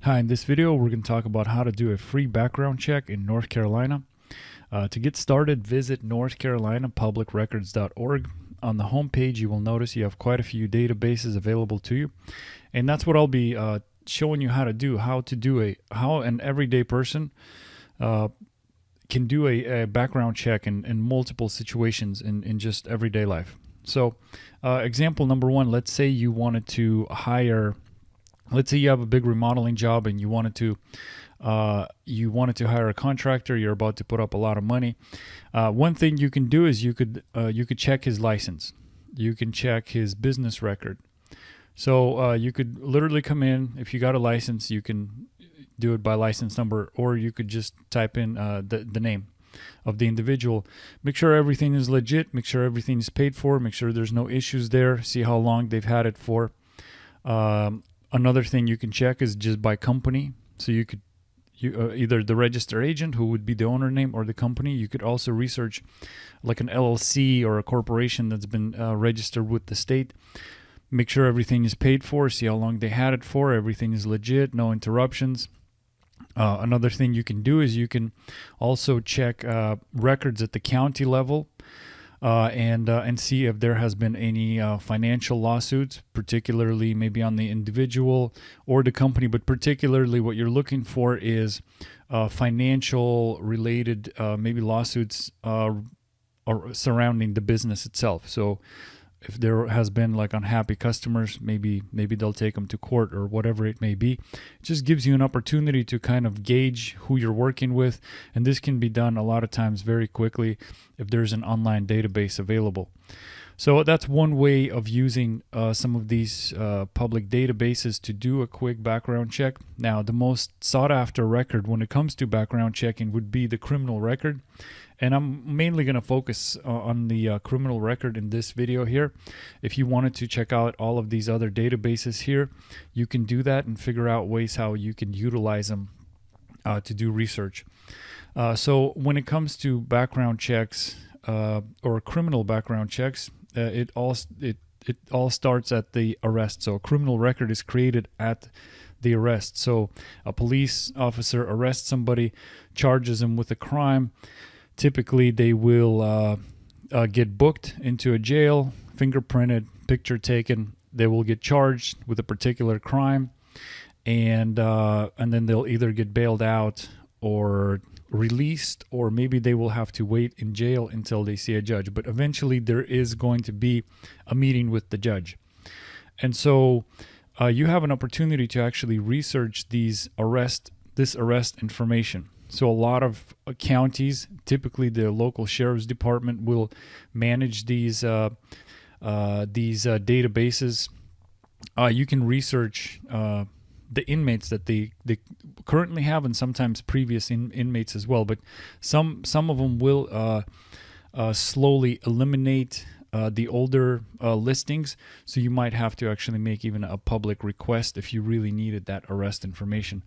Hi, in this video we're going to talk about how to do a free background check in North Carolina. To get started, visit northcarolinapublicrecords.org. On the home page you will notice you have quite a few databases available to you, and that's what I'll be showing you how to do how an everyday person can do a background check in multiple situations in just everyday life. So example number one, let's say you wanted to hire. Let's say you have a big remodeling job and you wanted to hire a contractor. You're about to put up a lot of money. One thing you can do is you could check his license. You can check his business record. So you could literally come in. If you got a license, you can do it by license number, or you could just type in the name of the individual. Make sure everything is legit. Make sure everything is paid for. Make sure there's no issues there. See how long they've had it for. Another thing you can check is just by company. So you could either the registered agent, who would be the owner name, or the company. You could also research like an LLC or a corporation that's been registered with the state. Make sure everything is paid for. See how long they had it for. Everything is legit, no interruptions. Another thing you can do is you can also check records at the county level. And see if there has been any financial lawsuits, particularly maybe on the individual or the company, but particularly what you're looking for is financial related maybe lawsuits surrounding the business itself. So if there has been like unhappy customers, maybe they'll take them to court or whatever it may be. It just gives you an opportunity to kind of gauge who you're working with, and this can be done a lot of times very quickly if there's an online database available. So that's one way of using some of these public databases to do a quick background check. Now, the most sought after record when it comes to background checking would be the criminal record. And I'm mainly going to focus on the criminal record in this video here. If you wanted to check out all of these other databases here, you can do that and figure out ways how you can utilize them to do research. So when it comes to background checks or criminal background checks, it all starts at the arrest. So a criminal record is created at the arrest. So a police officer arrests somebody, charges them with a crime. Typically, they will get booked into a jail, fingerprinted, picture taken. They will get charged with a particular crime, and then they'll either get bailed out or released, or maybe they will have to wait in jail until they see a judge. But eventually, there is going to be a meeting with the judge, and so you have an opportunity to actually research this arrest information. So a lot of counties, typically the local sheriff's department, will manage these databases. You can research the inmates that they currently have, and sometimes previous inmates as well. But some of them will slowly eliminate the older listings, so you might have to actually make even a public request if you really needed that arrest information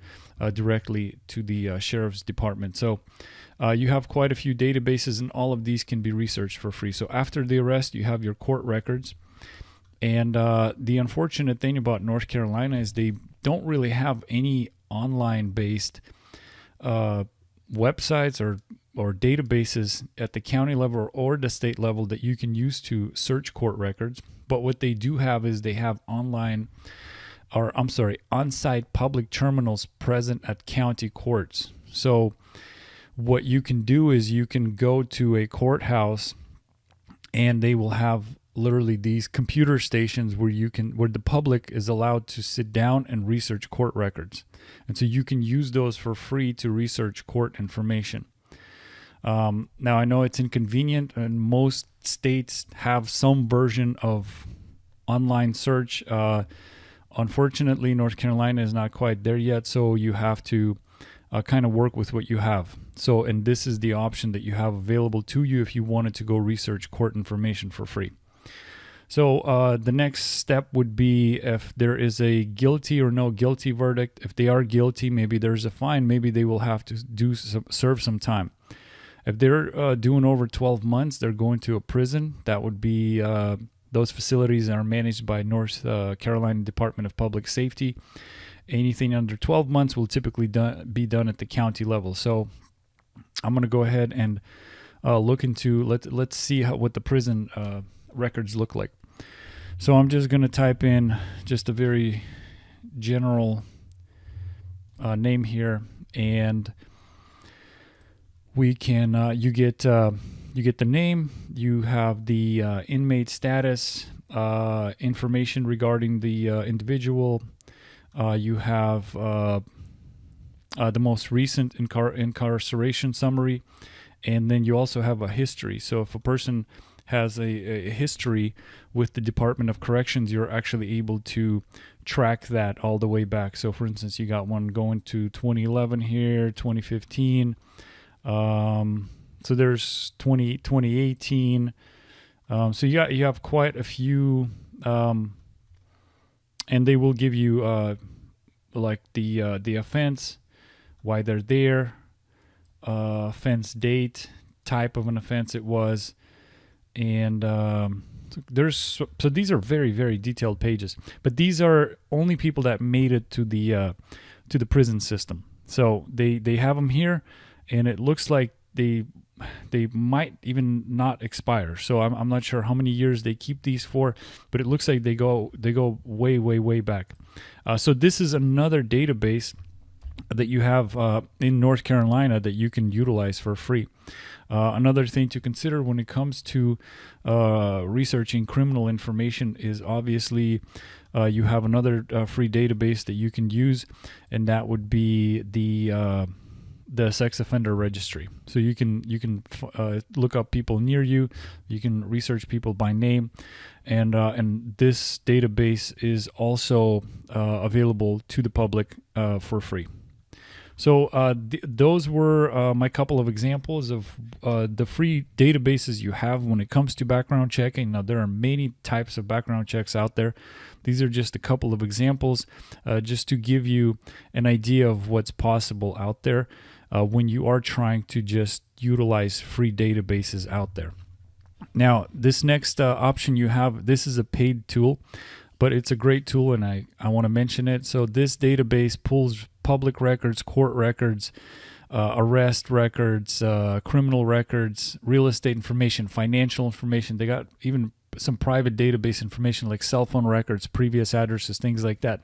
directly to the sheriff's department. So you have quite a few databases, and all of these can be researched for free. So after the arrest, you have your court records, and the unfortunate thing about North Carolina is they don't really have any online-based websites or databases at the county level or the state level that you can use to search court records. But what they do have is they have on-site public terminals present at county courts. So what you can do is you can go to a courthouse, and they will have literally these computer stations where the public is allowed to sit down and research court records. And so you can use those for free to research court information. Now, I know it's inconvenient, and most states have some version of online search. Unfortunately, North Carolina is not quite there yet, so you have to kind of work with what you have. So, and this is the option that you have available to you if you wanted to go research court information for free. So the next step would be if there is a guilty or no guilty verdict. If they are guilty, maybe there's a fine. Maybe they will have to serve some time. If they're doing over 12 months, they're going to a prison. That would be those facilities are managed by North Carolina Department of Public Safety. Anything under 12 months will typically be done at the county level. So I'm going to go ahead and look into, let's see what the prison records look like. So I'm just going to type in just a very general name here, and we can you get the name, you have the inmate status, information regarding the individual, you have the most recent incarceration summary, and then you also have a history. So if a person has a history with the Department of Corrections, you're actually able to track that all the way back. So for instance, you got one going to 2011 here, 2015. So there's 2018. So you have quite a few, and they will give you like the offense, why they're there, offense date, type of an offense it was, and so these are very, very detailed pages. But these are only people that made it to the prison system. So they have them here, and it looks like they might even not expire. So I'm not sure how many years they keep these for, but it looks like they go way, way, way back. So this is another database that you have in North Carolina that you can utilize for free. Another thing to consider when it comes to researching criminal information is obviously you have another free database that you can use, and that would be the sex offender registry. So you can look up people near you, you can research people by name, and this database is also available to the public for free. So those were my couple of examples of the free databases you have when it comes to background checking. Now, there are many types of background checks out there. These are just a couple of examples just to give you an idea of what's possible out there when you are trying to just utilize free databases out there. Now, this next option you have, this is a paid tool, but it's a great tool, and I want to mention it. So this database pulls public records, court records, arrest records, criminal records, real estate information, financial information. They got even some private database information like cell phone records, previous addresses, things like that.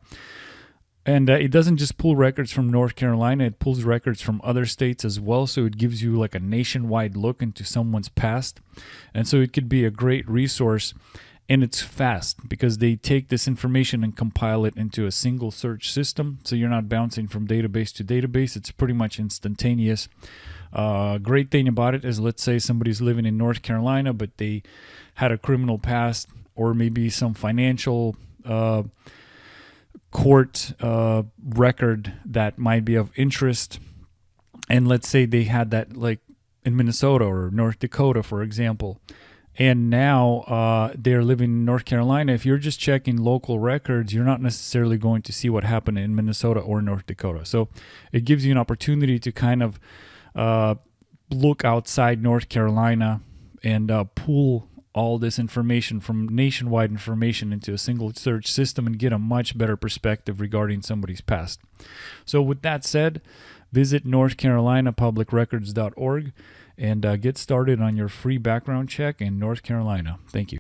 And it doesn't just pull records from North Carolina, it pulls records from other states as well. So it gives you like a nationwide look into someone's past. And so it could be a great resource. And it's fast because they take this information and compile it into a single search system. So you're not bouncing from database to database. It's pretty much instantaneous. Great thing about it is, let's say somebody's living in North Carolina, but they had a criminal past or maybe some financial court record that might be of interest. And let's say they had that like in Minnesota or North Dakota, for example. And now they're living in North Carolina. If you're just checking local records, you're not necessarily going to see what happened in Minnesota or North Dakota. So it gives you an opportunity to kind of look outside North Carolina and pull all this information from nationwide information into a single search system and get a much better perspective regarding somebody's past. So with that said, visit northcarolinapublicrecords.org and get started on your free background check in North Carolina. Thank you.